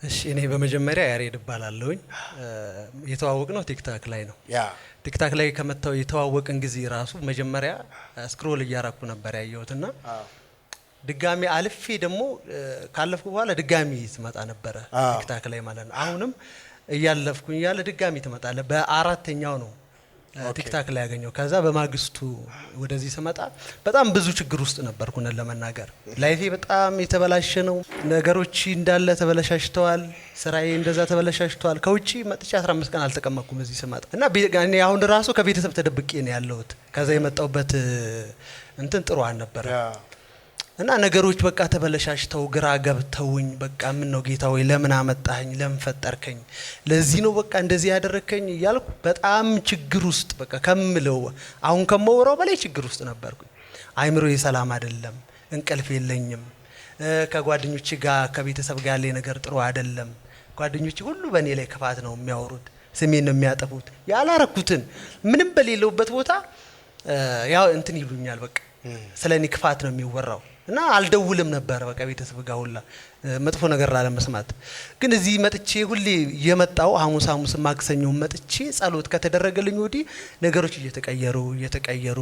እሺ እኔ በመጀመሪያ ያሬድ እባላለሁኝ። የተዋወቅነው ቲክታክ ላይ ነው። ቲክታክ ላይ ከመጣው የተዋወቅን ጊዜ ራሱ መጀመሪያ ስክሮል እያራኩ ነበር ያየሁትና ድጋሚ አልፌ ደግሞ ካለፍኩ በኋላ ድጋሚ ትመጣ ነበር ቲክታክ ላይ ማለት ነው። አሁንም እያለፍኩኝ ያለ ድጋሚ ትመጣለ። በአራተኛው ነው ቲክታክ ላይ ያገኘው። ከዛ በማግስቱ ወደዚህ ስመጣ በጣም ብዙ ችግር ውስጥ ነበርኩ። ለመናገር ላይፌ በጣም የተበላሸ ነው። ነገሮች እንዳለ ተበላሽተዋል። ስራዬ እንደዛ ተበላሽተዋል። ከውጪ መጥቼ 15 ቀን አልተቀመጥኩም እዚህ ስመጣ እና እኔ አሁን ራሱ ከቤተሰብ ተደብቄ ነው ያለሁት። ከዛ የመጣውበት እንትን ጥሩ አልነበረ እና ነገሮች በቃ ተበላሽተው ግራ ገብተውኝ በቃ ምን ነው ጌታ ወይ ለምን አመጣኸኝ? ለምን ፈጠርከኝ? ለዚህ ነው በቃ እንደዚህ ያደረከኝ እያልኩ በጣም ችግር ውስጥ በቃ ከምለው አሁን ከመወራው በላይ ችግር ውስጥ ነበርኩኝ። አይምሮዬ ሰላም አይደለም፣ እንቅልፍ የለኝም። ከጓደኞቼ ጋር ከቤተሰብ ጋር ያለ ነገር ጥሩ አይደለም። ጓደኞቼ ሁሉ በእኔ ላይ ክፋት ነው የሚያወሩት፣ ስሜን ነው የሚያጠፉት። ያላረኩትን ምንም በሌለውበት ቦታ ያው እንትን ይሉኛል። በቃ ስለኔ ክፋት ነው የሚወራው እና አልደውልም ነበር በቃ ቤተሰብ ጋር ሁላ መጥፎ ነገር ላለመስማት። ግን እዚህ መጥቼ ሁሌ የመጣው ሐሙስ ማክሰኞ መጥቼ ጸሎት ከተደረገልኝ ወዲህ ነገሮች እየተቀየሩ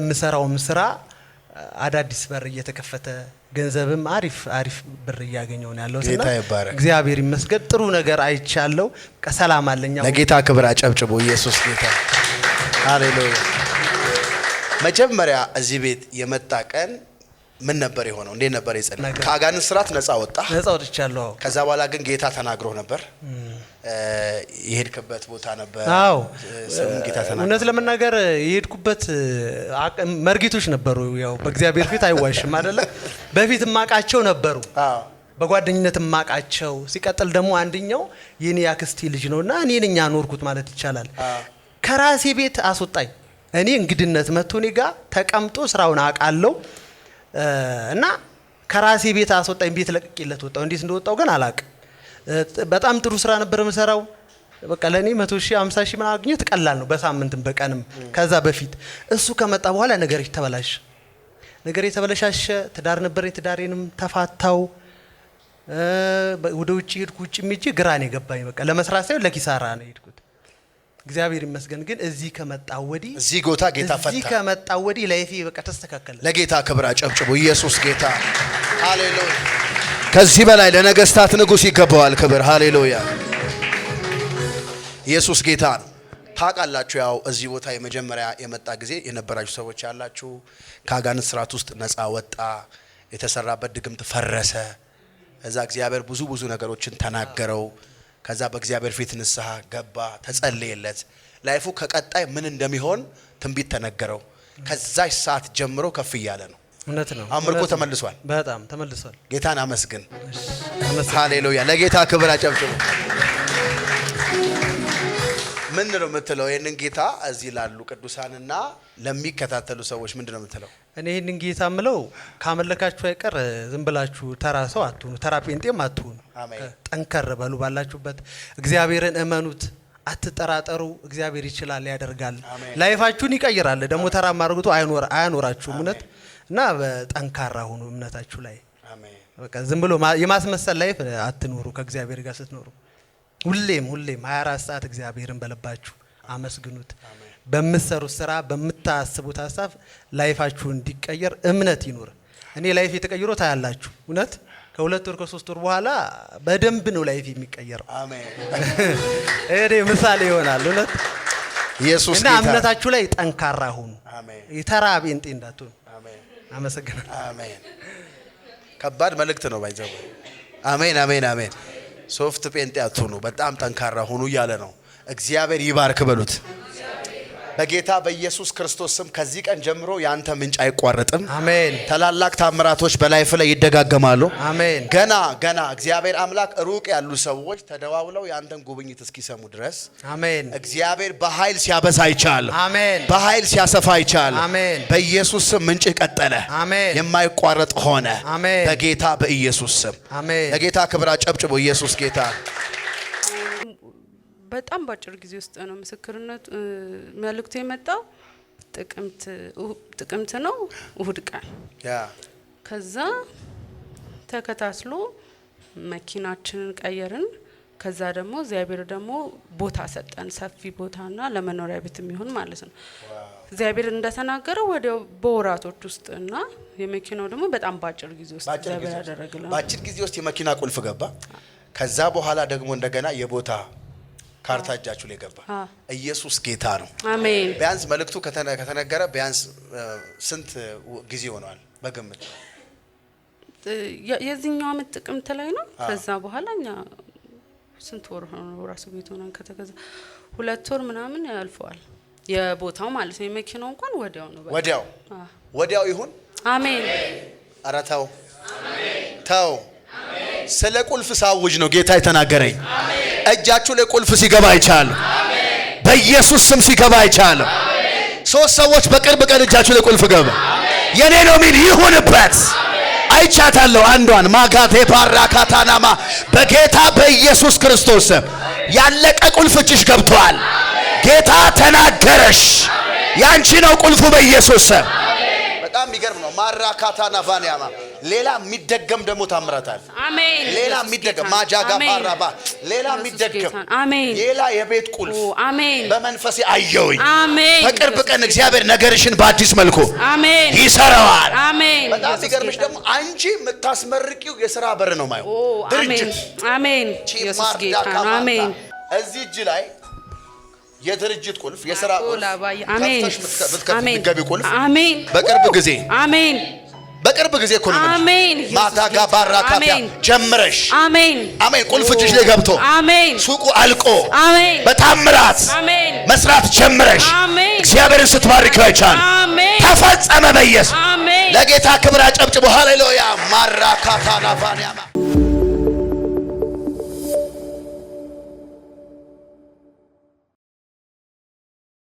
ምሰራው ስራ አዳዲስ በር እየተከፈተ ገንዘብም አሪፍ ብር እያገኘው ነው ያለው። እና እግዚአብሔር ይመስገን ጥሩ ነገር አይቻለው። ሰላም አለኛ። ለጌታ ክብር አጨብጭቡ። ኢየሱስ ጌታ ሃሌሉያ። መጀመሪያ እዚህ ቤት የመጣ ቀን ምን ነበር የሆነው? እንዴት ነበር የጸለየው? ከአጋንንት ስራት ነፃ ወጥቻለሁ። ከዛ በኋላ ግን ጌታ ተናግሮ ነበር። የሄድክበት ቦታ ነበር? አዎ ጌታ ተናግሮ። እውነት ለመናገር የሄድኩበት መርጌቶች ነበሩ። ያው በእግዚአብሔር ፊት አይዋሽም አይደለ? በፊት ማቃቸው ነበሩ። በጓደኝነት ማቃቸው። ሲቀጥል ደግሞ አንደኛው የኔ ያክስቴ ልጅ ነውና እኔ ነኝ ያኖርኩት ማለት ይቻላል። ከራሴ ቤት አስወጣኝ። እኔ እንግድነት መጥቶ እኔ ጋር ተቀምጦ ስራውን አቃለው እና ከራሴ ቤት አስወጣኝ። ቤት ለቅቄለት ወጣው። እንዴት እንደወጣው ግን አላቅ። በጣም ጥሩ ስራ ነበር መሰራው። በቃ ለኔ 100,000 50,000 ማግኘት ቀላል ነው በሳምንትም በቀንም። ከዛ በፊት እሱ ከመጣ በኋላ ነገር ተበላሸ። ትዳር ነበር፣ ትዳሬንም ተፋታው። ወደ ውጪ ሄድኩ። ውጪ ምጂ ግራኔ ገባኝ። በቃ ለመስራት ሳይሆን ለኪሳራ ነው ሄድኩት። እግዚአብሔር ይመስገን ግን እዚህ ከመጣው ወዲህ እዚህ ጎታ ጌታ ፈታ። እዚህ ከመጣው ወዲህ ላይፌ በቃ ተስተካከለ። ለጌታ ክብር አጨብጭቡ። ኢየሱስ ጌታ ሃሌሉያ። ከዚህ በላይ ለነገስታት ንጉስ ይገባዋል ክብር። ሃሌሉያ። ኢየሱስ ጌታ ነው። ታውቃላችሁ ያው እዚህ ቦታ የመጀመሪያ የመጣ ጊዜ የነበራችሁ ሰዎች ያላችሁ ከአጋንንት ስራት ውስጥ ነፃ ወጣ። የተሰራበት ድግምት ፈረሰ። እዛ እግዚአብሔር ብዙ ነገሮችን ተናገረው። ከዛ በእግዚአብሔር ፊት ንስሐ ገባ፣ ተጸለየለት። ላይፉ ከቀጣይ ምን እንደሚሆን ትንቢት ተነገረው። ከዛች ሰዓት ጀምሮ ከፍ እያለ ነው። እውነት ነው። አምልኮ ተመልሷል። በጣም ተመልሷል። ጌታን አመስግን። ሃሌሉያ። ለጌታ ክብር አጨብጭቡ። ምን ነው የምትለው? ይሄንን ጌታ እዚህ ላሉ ቅዱሳንና ለሚከታተሉ ሰዎች ምንድን ነው የምትለው? እኔ ይሄንን ጌታ ምለው ካመለካችሁ አይቀር ዝም ብላችሁ ተራ ሰው አትሁኑ፣ ተራ ጴንጤም አትሁኑ። ጠንከር በሉ ባላችሁበት። እግዚአብሔርን እመኑት፣ አትጠራጠሩ። እግዚአብሔር ይችላል፣ ያደርጋል፣ ላይፋችሁን ይቀይራል። ደግሞ ተራ ማርጉቱ አያኖራችሁም። እውነት እና በጠንካራ ሁኑ እምነታችሁ ላይ። በቃ ዝም ብሎ የማስመሰል ላይፍ አትኖሩ። ከእግዚአብሔር ጋር ስትኖሩ ሁሌም 24 ሰዓት እግዚአብሔርን በልባችሁ አመስግኑት። በምትሰሩት ስራ በምታስቡት ሐሳብ ላይፋችሁ እንዲቀየር እምነት ይኑር። እኔ ላይፍ የተቀየረው ታያላችሁ። እውነት ከ2 ወር ከ3 ወር በኋላ በደንብ ነው ላይፍ የሚቀየረው። አሜን። እኔ ምሳሌ ይሆናል። እውነት ኢየሱስ እና እምነታችሁ ላይ ጠንካራ ሁኑ። አሜን። የተራ ጴንጤ እንዳትሆኑ። አሜን። አመሰግናለሁ። አሜን። ከባድ መልእክት ነው ባይዘው። አሜን። ሶፍት ጴንጤ አትሁኑ፣ በጣም ጠንካራ ሁኑ እያለ ነው። እግዚአብሔር ይባርክ በሉት። በጌታ በኢየሱስ ክርስቶስ ስም ከዚህ ቀን ጀምሮ ያንተ ምንጭ አይቋረጥም። አሜን። ታላላቅ ታምራቶች በላይፍ ላይ ይደጋገማሉ። አሜን። ገና እግዚአብሔር አምላክ ሩቅ ያሉ ሰዎች ተደዋውለው ያንተን ጉብኝት እስኪሰሙ ድረስ አሜን። እግዚአብሔር በኃይል ሲያበዛ ይቻላል። አሜን። በኃይል ሲያሰፋ ይቻላል። አሜን። በኢየሱስ ስም ምንጭ ቀጠለ። አሜን። የማይቋረጥ ሆነ። አሜን። በጌታ በኢየሱስ ስም አሜን። ለጌታ ክብር አጨብጭቡ። ኢየሱስ ጌታ። በጣም ባጭር ጊዜ ውስጥ ነው ምስክርነት መልእክቱ የመጣው። ጥቅምት ነው እሁድ ቀን። ከዛ ተከታትሎ መኪናችንን ቀየርን። ከዛ ደግሞ እግዚአብሔር ደግሞ ቦታ ሰጠን፣ ሰፊ ቦታና ለመኖሪያ ቤት የሚሆን ማለት ነው። እግዚአብሔር እንደተናገረው ወዲያው በወራቶች ውስጥ እና የመኪናው ደግሞ በጣም ባጭር ጊዜ ውስጥ እግዚአብሔር ያደረገልን። ባጭር ጊዜ ውስጥ የመኪና ቁልፍ ገባ። ከዛ በኋላ ደግሞ እንደገና የቦታ ካርታ እጃችሁ ላይ ገባ። ኢየሱስ ጌታ ነው። አሜን። ቢያንስ መልእክቱ ከተነገረ ቢያንስ ስንት ጊዜ ሆኗል በግምት? የዚህኛው ዓመት ጥቅምት ላይ ነው። ከዛ በኋላ እኛ ስንት ወር ነው ራሱ ቤት ሆነን ከተገዛ 2 ወር ምናምን ያልፈዋል። የቦታው ማለት ነው። የመኪናው እንኳን ወዲያው ነው። ወዲያው ይሁን። አሜን። ኧረ ተው ተው። ስለ ቁልፍ ሳውጅ ነው ጌታ የተናገረኝ። እጃችሁ ላይ ቁልፍ ሲገባ አይቻለሁ። በኢየሱስ ስም ሲገባ አይቻለሁ። 3 ሰዎች በቅርብ ቀን እጃችሁ ላይ ቁልፍ ገባ። የኔ ነው ሚል ይሁንበት። አይቻታለሁ። አንዷን ማጋቴ ባራካታናማ በጌታ በኢየሱስ ክርስቶስ ያለቀ ቁልፍ እጅሽ ገብቷል። ጌታ ተናገረሽ። ያንቺ ነው ቁልፉ በኢየሱስ ስም። በጣም የሚገርም ነው። ማራካታና ቫኒያማ ሌላ የሚደገም ደግሞ ታምራታል። አሜን። ሌላ የሚደገም ማጃጋ ባራባ ሌላ የሚደገም አሜን። ሌላ የቤት ቁልፍ አሜን። በመንፈሴ አየሁኝ። አሜን። በቅርብ ቀን እግዚአብሔር ነገርሽን በአዲስ መልኩ አሜን ይሰራዋል። አሜን። በጣም የሚገርምሽ ደግሞ አንቺ የምታስመርቂው የሥራ በር ነው ማለት ድርጅት። አሜን። ኢየሱስ ጌታ ነው። አሜን። እዚህ እጅ ላይ የድርጅት ቁልፍ የሥራ ቁልፍ አሜን። ብትገቢ ቁልፍ አሜን። በቅርብ ጊዜ አሜን። በቅርብ ጊዜ እኮ ነው። አሜን። ማታጋ ባራካታ ጀምረሽ አሜን አሜን። ቁልፍ እጅሽ ላይ ገብቶ አሜን። ሱቁ አልቆ አሜን። በታምራት አሜን መስራት ጀምረሽ አሜን። እግዚአብሔርን ስትባርከው አይቻል። አሜን። ተፈጸመ በኢየሱስ። አሜን። ለጌታ ክብር አጨብጭቡ። ሃሌሉያ። ማራካታ ናፋንያማ